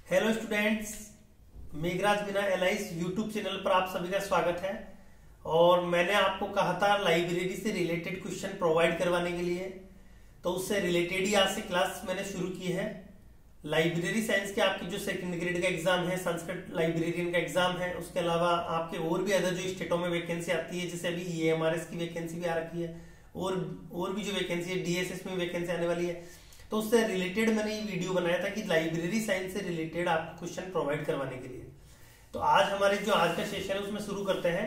Hello students, Meghraj बिना alias YouTube channel पर आप सभी का स्वागत है। और मैंने आपको कहा था लाइब्रेरी से रिलेटेड क्वेश्चन प्रोवाइड करवाने के लिए, तो उससे रिलेटेड ही आज से क्लास मैंने शुरू की है। लाइब्रेरी साइंस के आपकी जो सेकंड ग्रेड का एग्जाम है, संस्कृत लाइब्रेरियन का एग्जाम है, उसके अलावा आपके और भी अदर जो स्टेटों में वैकेंसी आती है, जैसे अभी EMRS की वैकेंसी भी आ रखी है और भी जो वैकेंसी है DSS में वैकेंसी आने वाली है, तो उससे रिलेटेड मैंने ये वीडियो बनाया था कि लाइब्रेरी साइंस से रिलेटेड आपको क्वेश्चन प्रोवाइड करवाने के लिए। तो आज हमारे जो आज का सेशन है उसमें शुरू करते हैं।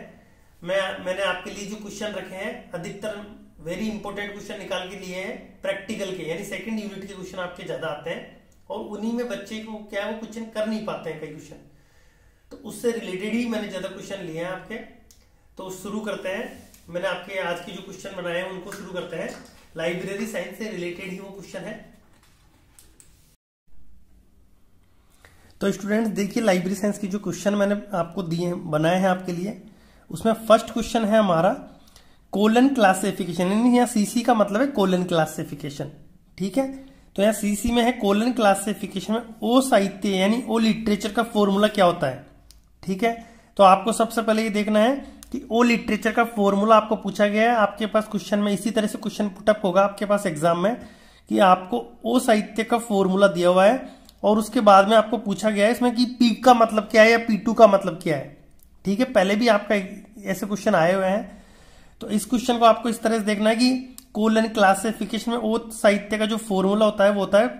मैंने आपके लिए जो क्वेश्चन रखे हैं, अधिकतर वेरी इंपॉर्टेंट क्वेश्चन निकाल के लिए हैं प्रैक्टिकल के, यानी सेकंड यूनिट के क्वेश्चन आपके ज्यादा आते हैं और उन्हीं में बच्चे को क्या है वो क्वेश्चन कर नहीं पाते हैं कई क्वेश्चन, तो उससे रिलेटेड ही मैंने ज्यादा क्वेश्चन लिए हैं आपके। तो शुरू करते हैं। मैंने आपके आज के जो क्वेश्चन बनाए हैं उनको शुरू करते हैं। लाइब्रेरी साइंस से रिलेटेड ही वो क्वेश्चन है। तो स्टूडेंट्स देखिए, लाइब्रेरी साइंस की जो क्वेश्चन मैंने आपको दिए हैं, बनाए हैं आपके लिए, उसमें फर्स्ट क्वेश्चन है हमारा कोलन क्लासिफिकेशन, यानी यहाँ सीसी का मतलब है कोलन क्लासिफिकेशन। ठीक है, तो यहाँ सीसी में है कोलन क्लासिफिकेशन में ओ साहित्य यानी ओ लिटरेचर का फॉर्मूला क्या होता है। ठीक है, तो आपको सबसे पहले ये देखना है कि ओ लिटरेचर का फॉर्मूला आपको पूछा गया है। आपके पास क्वेश्चन में इसी तरह से क्वेश्चन पुटअप होगा आपके पास एग्जाम में कि आपको ओ साहित्य का फॉर्मूला दिया हुआ है और उसके बाद में आपको पूछा गया है इसमें कि पी का मतलब क्या है या P2 का मतलब क्या है। ठीक है, पहले भी आपका ऐसे क्वेश्चन आए हुए हैं, तो इस क्वेश्चन को आपको इस तरह से देखना है कि कोलन क्लासिफिकेशन में ओ साहित्य का जो फॉर्मूला होता है वो होता है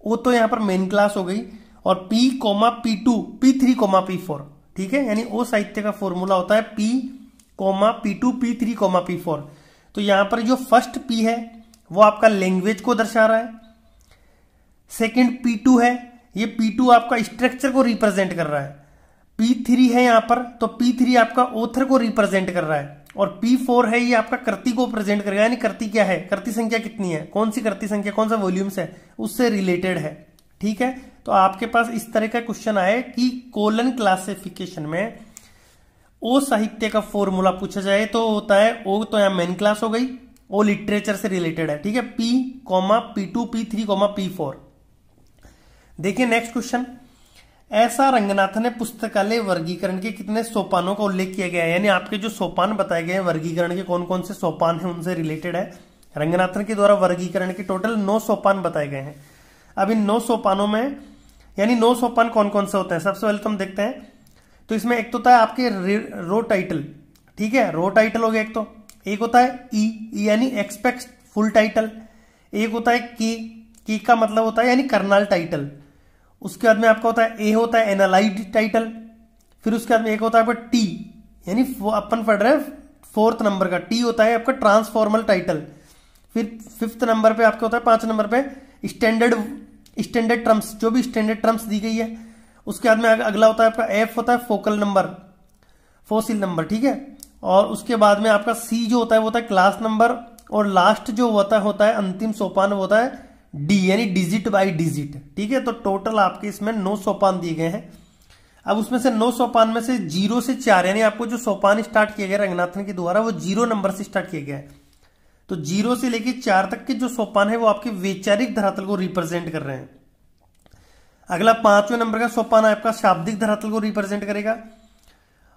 ओ, तो यहाँ पर मेन क्लास हो गई, और P, P2, P3, P4। ठीक है, यानी ओ साहित्य का फॉर्मूला होता है P, P2, P3, P4। तो यहां पर जो फर्स्ट P है वो आपका लैंग्वेज को दर्शा रहा है, सेकंड P2 है, ये P2 आपका स्ट्रक्चर को रिप्रेजेंट कर रहा है, P3 है यहां पर, तो P3 आपका ऑथर को रिप्रेजेंट कर रहा है, और P4 है ये आपका कृति को प्रेजेंट करेगा, यानी कृति क्या है, कृति संख्या कितनी है, कौन सी कृति संख्या, कौन सा वॉल्यूम्स है, उससे रिलेटेड है। ठीक है, तो आपके पास इस तरह का क्वेश्चन आए कि कोलन क्लासिफिकेशन में ओ साहित्य का फॉर्मूला पूछा जाए तो होता है ओ, तो यहां मेन क्लास हो गई, ओ लिटरेचर से रिलेटेड है। ठीक है, P, P2, P3, P4। देखिए नेक्स्ट क्वेश्चन, ऐसा रंगनाथन ने पुस्तकालय वर्गीकरण के कितने सोपानों का उल्लेख किया गया है, यानी आपके जो सोपान बताए गए हैं वर्गीकरण के, कौन कौन से सोपान हैं उनसे रिलेटेड है। रंगनाथन के द्वारा वर्गीकरण के टोटल 9 सोपान बताए गए हैं। अब इन 9 सोपानों में, यानी 9 सोपान कौन कौन से होते हैं, सबसे पहले तो हम देखते हैं। तो इसमें एक तो होता है आपके रो टाइटल। ठीक है, रो टाइटल हो गया एक, तो एक होता है ई यानी एक्सपेक्ट फुल टाइटल, एक होता है की का मतलब होता है यानी कर्नल टाइटल, उसके बाद में आपका होता है ए होता है एनालाइड टाइटल, फिर उसके बाद में एक होता है आपका टी, यानी अपन पढ़ रहे हैं 4th नंबर का टी होता है आपका ट्रांसफॉर्मल टाइटल, फिर 5th नंबर पे आपका होता है 5 नंबर पे स्टैंडर्ड टर्म्स, जो भी स्टैंडर्ड टर्म्स दी गई है। उसके बाद में अगला होता है आपका एफ होता है फोकल नंबर, फोसिल नंबर। ठीक है, और उसके बाद में आपका सी जो होता है वो होता है क्लास नंबर, और लास्ट जो होता है अंतिम सोपान वो होता है डी, यानी डिजिट बाय डिजिट। ठीक है, तो टोटल आपके इसमें 9 सोपान दिए गए हैं। अब उसमें से 9 सोपान में से 0 से 4, यानी आपको जो सोपान स्टार्ट किए गए रंगनाथन के द्वारा वो 0 नंबर से स्टार्ट किया गया है। तो 0 से लेकर 4 तक के जो सोपान है वो आपके वैचारिक धरातल को रिप्रेजेंट कर रहे हैं। अगला 5वें नंबर का सोपान आपका शाब्दिक धरातल को रिप्रेजेंट करेगा,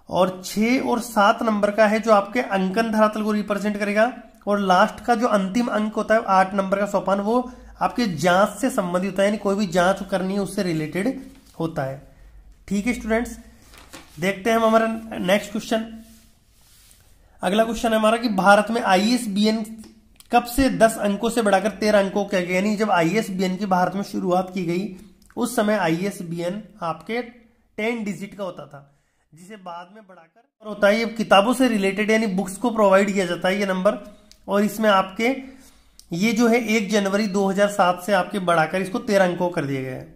और 6 और 7 नंबर का है जो आपके अंकन धरातल को रिप्रेजेंट करेगा, और लास्ट का जो अंतिम अंक होता है 8 नंबर का सोपान वो आपके जांच से संबंधित होता है, यानी कोई भी जांच करनी है उससे रिलेटेड होता है। ठीक है स्टूडेंट्स, देखते हैं हम हमारा नेक्स्ट क्वेश्चन। अगला क्वेश्चन है हमारा कि भारत में ISBN कब से 10 अंकों से बढ़ाकर 13 अंकों किया गया, यानी जब ISBN की भारत में शुरुआत की गई उस समय ISBN आपके 10 डिजिट का होता था, जिसे बाद में बढ़ाकर होता है, ये किताबों से रिलेटेड यानी बुक्स को प्रोवाइड किया जाता है ये नंबर, और इसमें आपके ये जो है 1 जनवरी 2007 से आपके बढ़ाकर इसको 13 अंकों कर दिया गया है।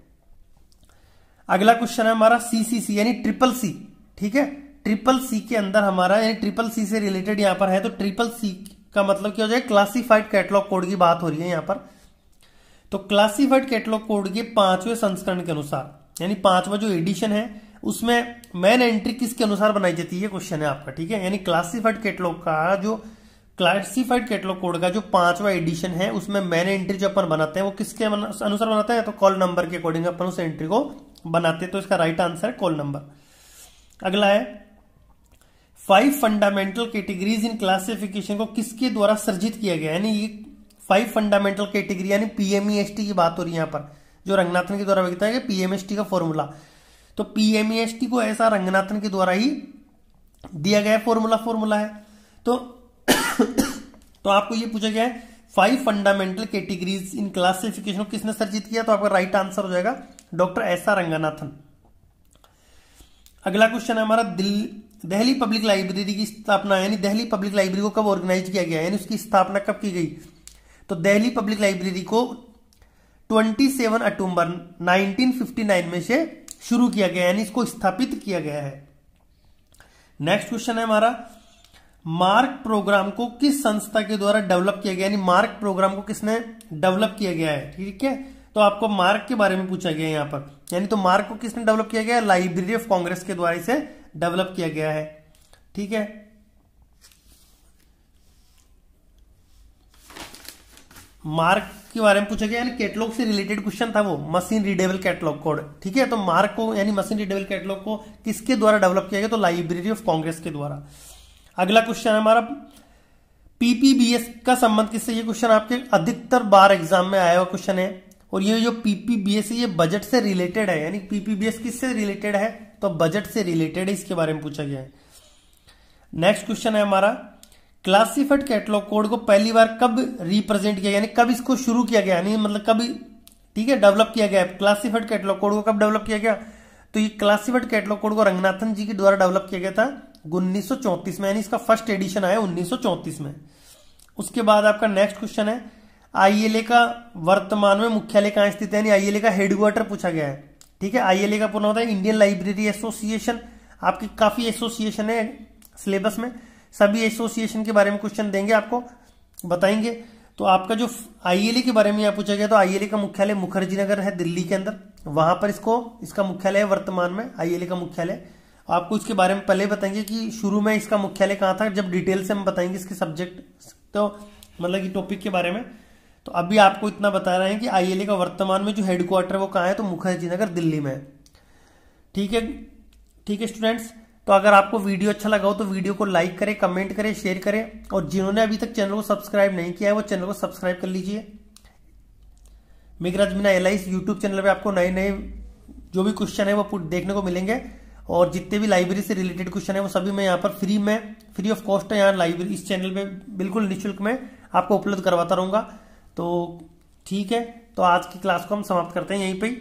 अगला क्वेश्चन है हमारा CCC यानी ट्रिपल सी। ठीक है, ट्रिपल सी के अंदर हमारा यानी ट्रिपल सी से रिलेटेड यहां पर है, तो ट्रिपल सी का मतलब क्या हो जाए, क्लासिफाइड कैटलॉग कोड की बात हो रही है यहां पर। तो क्लासिफाइड कैटलॉग कोड के 5वें संस्करण के अनुसार, यानी 5वां जो एडिशन है उसमें मेन एंट्री किसके अनुसार बनाई जाती है, ये क्वेश्चन है आपका। ठीक है, यानी क्लासिफाइड कैटलॉग कोड का जो 5वां एडिशन है उसमें मेन एंट्री जो अपन बनाते हैं वो किसके अनुसार बनाते हैं, तो कॉल नंबर के अकॉर्डिंग अपन उस एंट्री को बनाते, तो इसका राइट आंसर है कॉल नंबर। अगला है 5 फंडामेंटल कैटेगरीज इन क्लासिफिकेशन को किसके द्वारा सर्जित किया गया, यानी ये 5 फंडामेंटल कैटेगरी यानी पीएमईएसटी की बात हो रही है यहाँ पर, जो रंगनाथन के द्वारा बताया गया पीएमएसटी का फॉर्मूला। तो पीएमईएसटी को ऐसा रंगनाथन के द्वारा ही दिया गया फॉर्मूला है। तो आपको ये पूछा गया है 5 फंडामेंटल कैटेगरीज इन क्लासिफिकेशन किसने सर्जित किया, तो आपका राइट आंसर हो जाएगा डॉक्टर एस आर रंगनाथन। अगला क्वेश्चन है हमारा दिल्ली पब्लिक लाइब्रेरी की स्थापना, यानी दिल्ली पब्लिक लाइब्रेरी को कब ऑर्गेनाइज किया गया, यानी उसकी स्थापना कब की गई। तो दिल्ली पब्लिक लाइब्रेरी को 27 अक्टूबर 1959 में से शुरू किया गया, यानी इसको स्थापित किया गया है। नेक्स्ट क्वेश्चन है हमारा मार्क प्रोग्राम को किस संस्था के द्वारा डेवलप किया गया, यानी मार्क प्रोग्राम को किसने डेवलप किया गया है। ठीक है, तो आपको मार्क के बारे में पूछा गया है यहाँ पर, यानी तो मार्क को किसने डेवलप किया गया है, लाइब्रेरी ऑफ कांग्रेस के द्वारा इसे डेवलप किया गया है। ठीक है, मार्क के बारे में पूछा गया, यानी कैटलॉग से रिलेटेड क्वेश्चन था वो, मशीन रीडेबल कैटलॉग कोड। ठीक है, तो मार्क को यानी मशीन रीडेबल कैटलॉग को किसके द्वारा डेवलप किया गया, तो लाइब्रेरी ऑफ कांग्रेस के द्वारा। अगला क्वेश्चन है हमारा पीपीबीएस का संबंध किससे, ये क्वेश्चन आपके अधिकतर बार एग्जाम में आया हुआ क्वेश्चन है, और ये जो पीपीबीएस है ये बजट से रिलेटेड है, यानी पीपीबीएस किससे रिलेटेड है, तो बजट से रिलेटेड है, इसके बारे में पूछा गया है। नेक्स्ट क्वेश्चन है हमारा क्लासिफाइड कैटलॉग कोड को पहली बार कब रिप्रेजेंट किया, यानी कब इसको शुरू किया गया, यानी मतलब कब, ठीक है, डेवलप किया गया। क्लासिफाइड कैटलॉग कोड को कब डेवलप किया गया, तो ये क्लासिफाइड कैटलॉग कोड को रंगनाथन जी के द्वारा डेवलप किया गया था 1934 में, यानी इसका फर्स्ट एडिशन आया 1934 में। उसके बाद आपका नेक्स्ट क्वेश्चन है आईएलए का वर्तमान में मुख्यालय कहां स्थित है, यानी आईएलए का हेडक्वार्टर पूछा गया है। ठीक है, आईएलए का पूर्ण होता है इंडियन लाइब्रेरी एसोसिएशन। आपकी काफी एसोसिएशन है सिलेबस में, सभी एसोसिएशन के बारे में क्वेश्चन देंगे, आपको बताएंगे। तो आपका जो आईएलए के बारे में यहाँ पूछा गया, तो आईएलए का मुख्यालय मुखर्जी नगर है दिल्ली के अंदर, वहां पर इसका मुख्यालय है वर्तमान में आईएलए का मुख्यालय। आपको इसके बारे में पहले बताएंगे कि शुरू में इसका मुख्यालय कहाँ था, जब डिटेल से हम बताएंगे इसके सब्जेक्ट, तो मतलब कि टॉपिक के बारे में। तो अभी आपको इतना बता रहे हैं कि आईएलए का वर्तमान में जो हेडक्वार्टर है वो कहाँ है, तो मुखर्जी नगर दिल्ली में है। ठीक है स्टूडेंट्स, तो अगर आपको वीडियो अच्छा लगा हो तो वीडियो को लाइक करें, कमेंट करें, शेयर करें, और जिन्होंने अभी तक चैनल को सब्सक्राइब नहीं किया है वो चैनल को सब्सक्राइब कर लीजिए। Meghraj Meena LIC YouTube channel पे आपको नए नए जो भी क्वेश्चन है वो देखने को मिलेंगे, और जितने भी लाइब्रेरी से रिलेटेड क्वेश्चन है वो सभी मैं यहाँ पर फ्री ऑफ कॉस्ट है, यहाँ लाइब्रेरी इस चैनल पे बिल्कुल निःशुल्क में आपको उपलब्ध करवाता रहूंगा। तो ठीक है, तो आज की क्लास को हम समाप्त करते हैं यहीं पे ही।